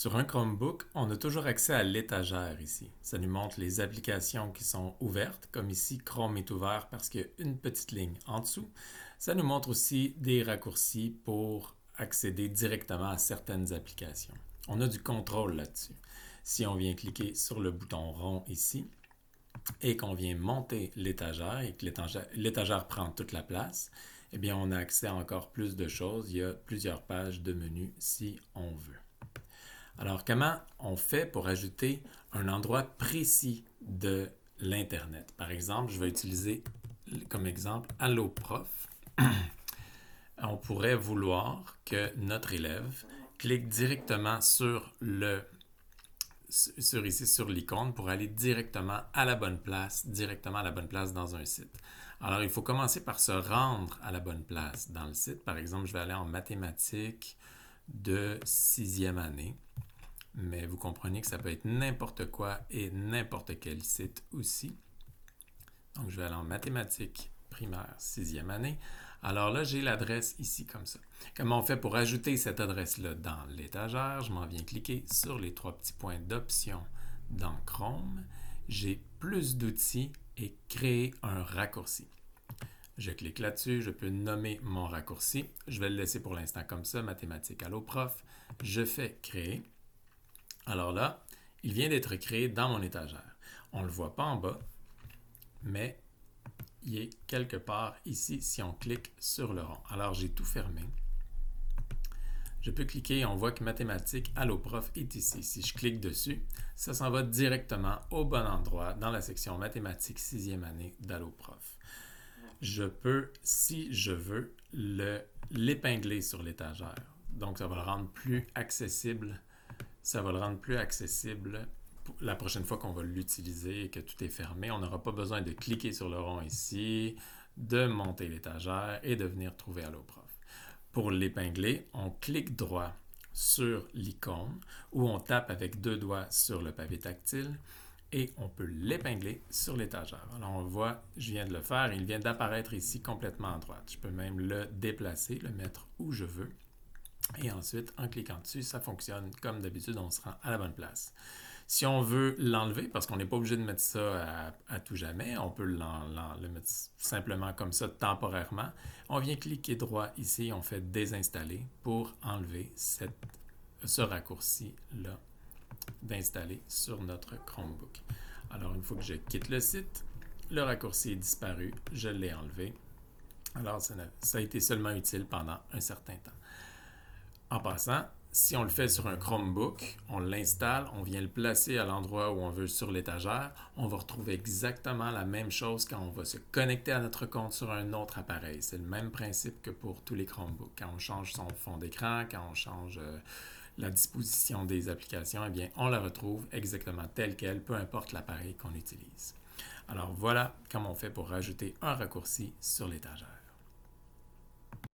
Sur un Chromebook, on a toujours accès à l'étagère ici. Ça nous montre les applications qui sont ouvertes, comme ici Chrome est ouvert parce qu'il y a une petite ligne en dessous. Ça nous montre aussi des raccourcis pour accéder directement à certaines applications. On a du contrôle là-dessus. Si on vient cliquer sur le bouton rond ici et qu'on vient monter l'étagère et que l'étagère prend toute la place, eh bien on a accès à encore plus de choses. Il y a plusieurs pages de menu si on veut. Alors, comment on fait pour ajouter un endroit précis de l'Internet? Par exemple, je vais utiliser comme exemple AlloProf. On pourrait vouloir que notre élève clique directement sur l'icône pour aller directement à la bonne place, dans un site. Alors, il faut commencer par se rendre à la bonne place dans le site. Par exemple, je vais aller en mathématiques de sixième année. Mais vous comprenez que ça peut être n'importe quoi et n'importe quel site aussi. Donc, je vais aller en mathématiques primaire, sixième année. Alors là, j'ai l'adresse ici comme ça. Comment on fait pour ajouter cette adresse-là dans l'étagère? Je m'en viens cliquer sur les trois petits points d'options dans Chrome. J'ai plus d'outils et créer un raccourci. Je clique là-dessus, je peux nommer mon raccourci. Je vais le laisser pour l'instant comme ça, mathématiques AlloProf. Je fais créer. Alors là, il vient d'être créé dans mon étagère. On ne le voit pas en bas, mais il est quelque part ici si on clique sur le rond. Alors, j'ai tout fermé. Je peux cliquer et on voit que Mathématiques AlloProf est ici. Si je clique dessus, ça s'en va directement au bon endroit dans la section Mathématiques 6e année d'AlloProf. Je peux, si je veux, l'épingler sur l'étagère. Donc, ça va le rendre plus accessible. La prochaine fois qu'on va l'utiliser et que tout est fermé. On n'aura pas besoin de cliquer sur le rond ici, de monter l'étagère et de venir trouver AlloProf. Pour l'épingler, on clique droit sur l'icône ou on tape avec deux doigts sur le pavé tactile et on peut l'épingler sur l'étagère. Alors on voit, je viens de le faire, il vient d'apparaître ici complètement à droite. Je peux même le déplacer, le mettre où je veux. Et ensuite, en cliquant dessus, ça fonctionne comme d'habitude, on se rend à la bonne place. Si on veut l'enlever, parce qu'on n'est pas obligé de mettre ça à tout jamais, on peut le mettre simplement comme ça temporairement. On vient cliquer droit ici, on fait désinstaller pour enlever ce raccourci-là d'installer sur notre Chromebook. Alors, une fois que je quitte le site, le raccourci est disparu, je l'ai enlevé. Alors, ça a été seulement utile pendant un certain temps. En passant, si on le fait sur un Chromebook, on l'installe, on vient le placer à l'endroit où on veut sur l'étagère, on va retrouver exactement la même chose quand on va se connecter à notre compte sur un autre appareil. C'est le même principe que pour tous les Chromebooks. Quand on change son fond d'écran, quand on change la disposition des applications, eh bien, on la retrouve exactement telle qu'elle, peu importe l'appareil qu'on utilise. Alors voilà comment on fait pour rajouter un raccourci sur l'étagère.